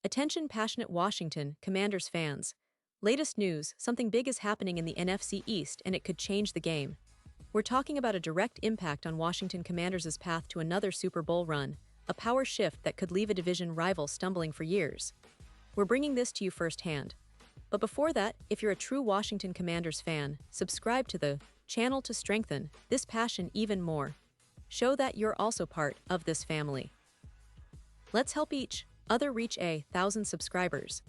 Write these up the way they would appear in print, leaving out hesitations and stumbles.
Attention passionate Washington Commanders fans. Latest news, something big is happening in the NFC East and it could change the game. We're talking about a direct impact on Washington Commanders' path to another Super Bowl run, a power shift that could leave a division rival stumbling for years. We're bringing this to you firsthand. But before that, if you're a true Washington Commanders fan, subscribe to the channel to strengthen this passion even more. Show that you're also part of this family. Let's help each other reach 1,000 subscribers.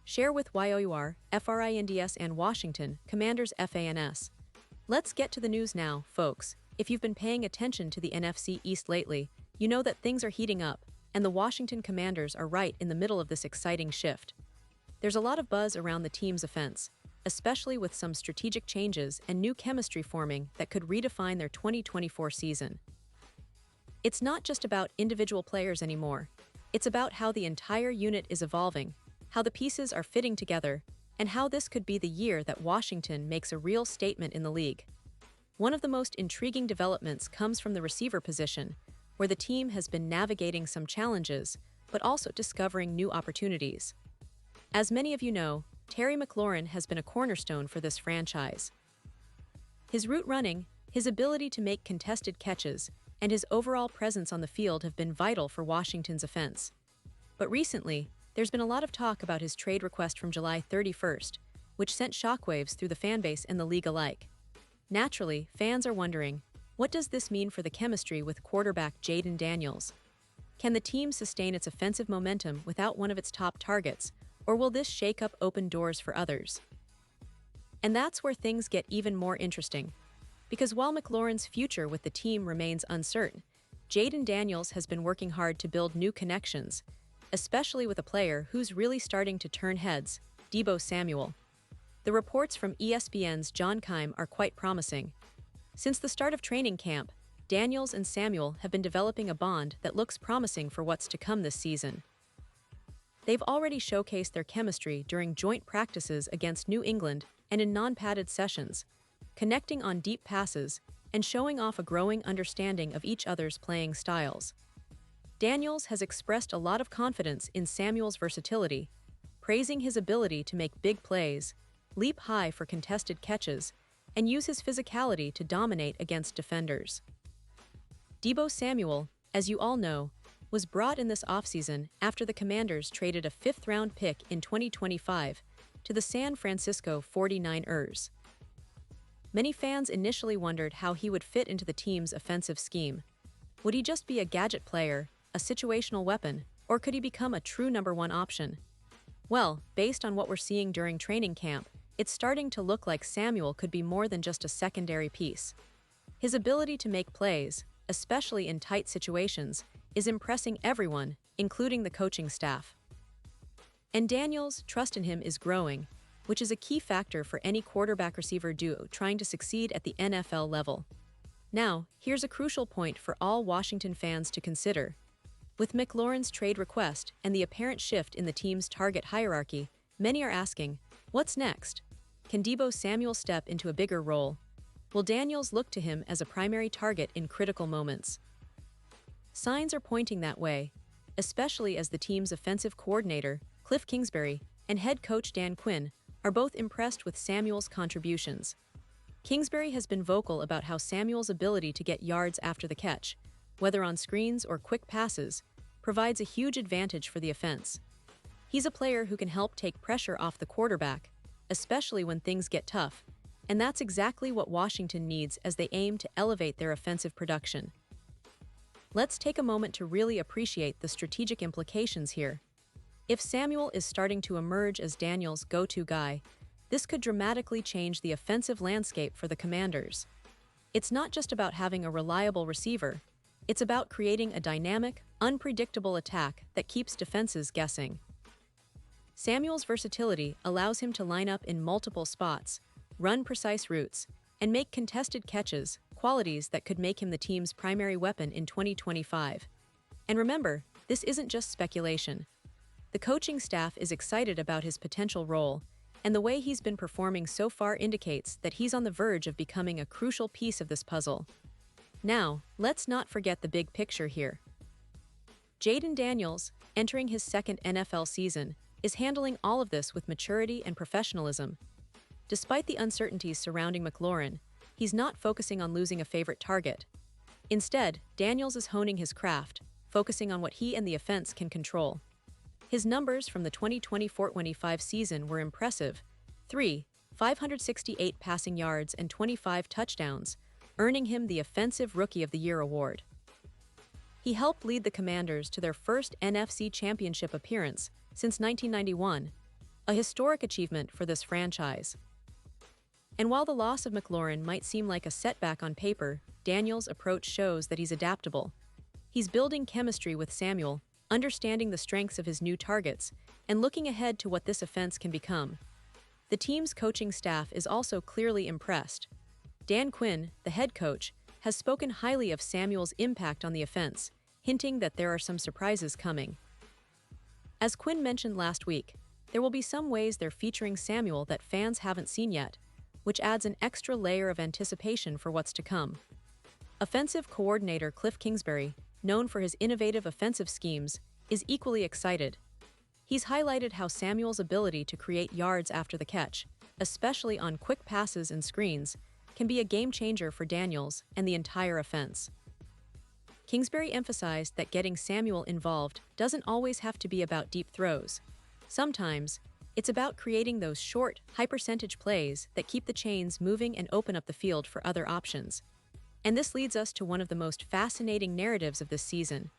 Share with YOUR, FRINDS and Washington Commanders FANS. Let's get to the news now, folks. If you've been paying attention to the NFC East lately, you know that things are heating up, and the Washington Commanders are right in the middle of this exciting shift. There's a lot of buzz around the team's offense, especially with some strategic changes and new chemistry forming that could redefine their 2024 season. It's not just about individual players anymore. It's about how the entire unit is evolving, how the pieces are fitting together, and how this could be the year that Washington makes a real statement in the league. One of the most intriguing developments comes from the receiver position, where the team has been navigating some challenges, but also discovering new opportunities. As many of you know, Terry Mclaurin has been a cornerstone for this franchise. His route running, his ability to make contested catches, and his overall presence on the field have been vital for Washington's offense. But recently, there's been a lot of talk about his trade request from July 31st, which sent shockwaves through the fanbase and the league alike. Naturally, fans are wondering, what does this mean for the chemistry with quarterback Jayden Daniels? Can the team sustain its offensive momentum without one of its top targets, or will this shakeup open doors for others? And that's where things get even more interesting. Because while Mclaurin's future with the team remains uncertain, Jayden Daniels has been working hard to build new connections, especially with a player who's really starting to turn heads, Deebo Samuel. The reports from ESPN's John Keim are quite promising. Since the start of training camp, Daniels and Samuel have been developing a bond that looks promising for what's to come this season. They've already showcased their chemistry during joint practices against New England and in non-padded sessions, connecting on deep passes and showing off a growing understanding of each other's playing styles. Daniels has expressed a lot of confidence in Samuel's versatility, praising his ability to make big plays, leap high for contested catches, and use his physicality to dominate against defenders. Deebo Samuel, as you all know, was brought in this offseason after the Commanders traded a fifth-round pick in 2025 to the San Francisco 49ers. Many fans initially wondered how he would fit into the team's offensive scheme. Would he just be a gadget player, a situational weapon, or could he become a true number one option? Well, based on what we're seeing during training camp, it's starting to look like Samuel could be more than just a secondary piece. His ability to make plays, especially in tight situations, is impressing everyone, including the coaching staff. And Daniels' trust in him is growing, which is a key factor for any quarterback-receiver duo trying to succeed at the NFL level. Now, here's a crucial point for all Washington fans to consider. With Mclaurin's trade request and the apparent shift in the team's target hierarchy, many are asking, what's next? Can Deebo Samuel step into a bigger role? Will Daniels look to him as a primary target in critical moments? Signs are pointing that way, especially as the team's offensive coordinator, Cliff Kingsbury, and head coach Dan Quinn are both impressed with Samuel's contributions. Kingsbury has been vocal about how Samuel's ability to get yards after the catch, whether on screens or quick passes, provides a huge advantage for the offense. He's a player who can help take pressure off the quarterback, especially when things get tough, and that's exactly what Washington needs as they aim to elevate their offensive production. Let's take a moment to really appreciate the strategic implications here. If Samuel is starting to emerge as Daniels' go-to guy, this could dramatically change the offensive landscape for the Commanders. It's not just about having a reliable receiver, it's about creating a dynamic, unpredictable attack that keeps defenses guessing. Samuel's versatility allows him to line up in multiple spots, run precise routes, and make contested catches, qualities that could make him the team's primary weapon in 2025. And remember, this isn't just speculation. The coaching staff is excited about his potential role, and the way he's been performing so far indicates that he's on the verge of becoming a crucial piece of this puzzle. Now, let's not forget the big picture here. Jayden Daniels, entering his second NFL season, is handling all of this with maturity and professionalism. Despite the uncertainties surrounding Mclaurin, he's not focusing on losing a favorite target. Instead, Daniels is honing his craft, focusing on what he and the offense can control. His numbers from the 2024-25 season were impressive: 568 passing yards and 25 touchdowns, earning him the Offensive Rookie of the Year award. He helped lead the Commanders to their first NFC Championship appearance since 1991, a historic achievement for this franchise. And while the loss of Mclaurin might seem like a setback on paper, Daniels' approach shows that he's adaptable. He's building chemistry with Samuel, understanding the strengths of his new targets, and looking ahead to what this offense can become. The team's coaching staff is also clearly impressed. Quinn, the head coach, has spoken highly of Samuel's impact on the offense, hinting that there are some surprises coming. As Quinn mentioned last week, there will be some ways they're featuring Samuel that fans haven't seen yet, which adds an extra layer of anticipation for what's to come. Offensive coordinator Cliff Kingsbury, known for his innovative offensive schemes, is equally excited. He's highlighted how Samuel's ability to create yards after the catch, especially on quick passes and screens, can be a game-changer for Daniels and the entire offense. Kingsbury emphasized that getting Samuel involved doesn't always have to be about deep throws. Sometimes, it's about creating those short, high-percentage plays that keep the chains moving and open up the field for other options. And this leads us to one of the most fascinating narratives of this season: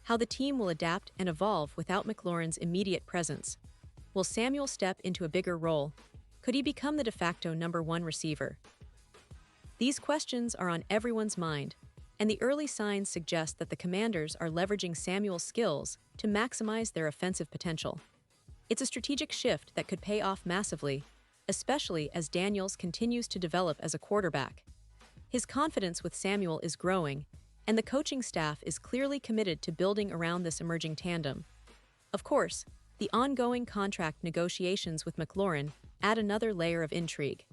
how the team will adapt and evolve without Mclaurin's immediate presence. Will Samuel step into a bigger role? Could he become the de facto #1 receiver? These questions are on everyone's mind, and the early signs suggest that the Commanders are leveraging Samuel's skills to maximize their offensive potential. It's a strategic shift that could pay off massively, especially as Daniels continues to develop as a quarterback. His confidence with Samuel is growing, and the coaching staff is clearly committed to building around this emerging tandem. Of course, the ongoing contract negotiations with Mclaurin add another layer of intrigue.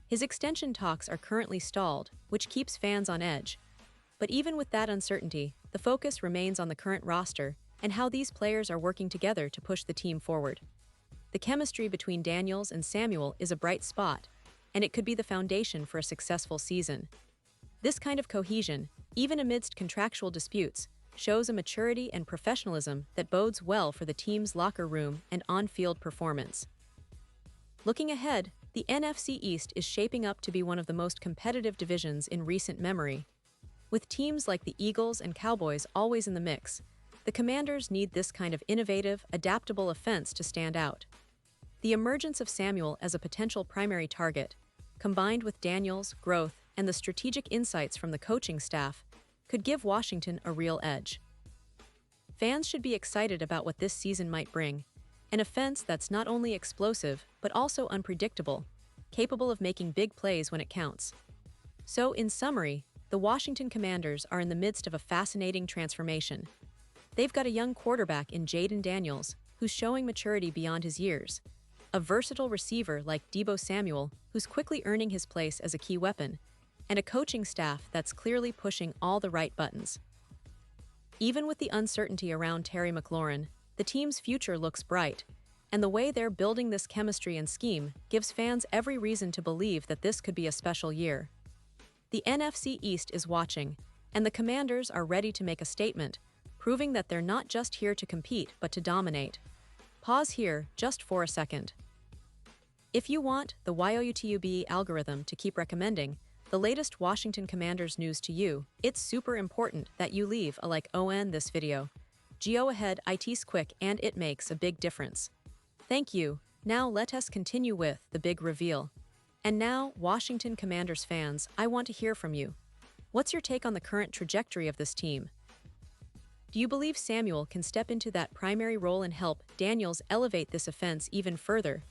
His extension talks are currently stalled, which keeps fans on edge. But even with that uncertainty, the focus remains on the current roster and how these players are working together to push the team forward. The chemistry between Daniels and Samuel is a bright spot, and it could be the foundation for a successful season. This kind of cohesion, even amidst contractual disputes, shows a maturity and professionalism that bodes well for the team's locker room and on-field performance. Looking ahead, the NFC East is shaping up to be one of the most competitive divisions in recent memory. With teams like the Eagles and Cowboys always in the mix, the Commanders need this kind of innovative, adaptable offense to stand out. The emergence of Samuel as a potential primary target, combined with Daniels' growth and the strategic insights from the coaching staff, could give Washington a real edge. Fans should be excited about what this season might bring: an offense that's not only explosive but also unpredictable, capable of making big plays when it counts. So, in summary, the Washington Commanders are in the midst of a fascinating transformation. They've got a young quarterback in Jaden Daniels, who's showing maturity beyond his years, a versatile receiver like Deebo Samuel, who's quickly earning his place as a key weapon, and a coaching staff that's clearly pushing all the right buttons. Even with the uncertainty around Terry McLaurin, the team's future looks bright, and the way they're building this chemistry and scheme gives fans every reason to believe that this could be a special year. The NFC East is watching, and the Commanders are ready to make a statement, proving that they're not just here to compete but to dominate. Pause here just for a second. If you want the YouTube algorithm to keep recommending the latest Washington Commanders news to you, it's super important that you leave a like on this video. Go ahead, it's quick and it makes a big difference. Thank you. Now let us continue with the big reveal. And now, Washington Commanders fans, I want to hear from you. What's your take on the current trajectory of this team? Do you believe Samuel can step into that primary role and help Daniels elevate this offense even further?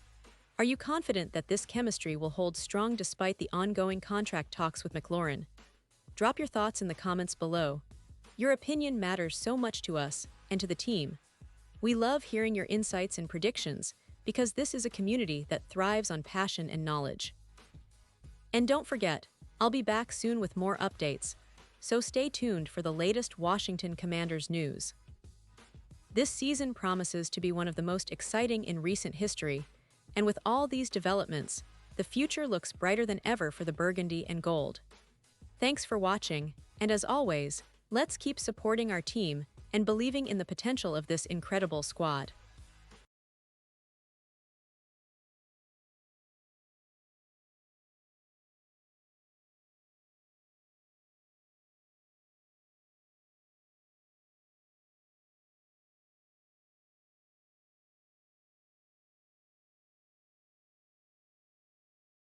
Are you confident that this chemistry will hold strong despite the ongoing contract talks with Mclaurin? Drop your thoughts in the comments below. Your opinion matters so much to us and to the team. We love hearing your insights and predictions because this is a community that thrives on passion and knowledge. And don't forget, I'll be back soon with more updates, so stay tuned for the latest Washington Commanders news. This season promises to be one of the most exciting in recent history, and with all these developments, the future looks brighter than ever for the Burgundy and Gold. Thanks for watching, and as always, let's keep supporting our team and believing in the potential of this incredible squad.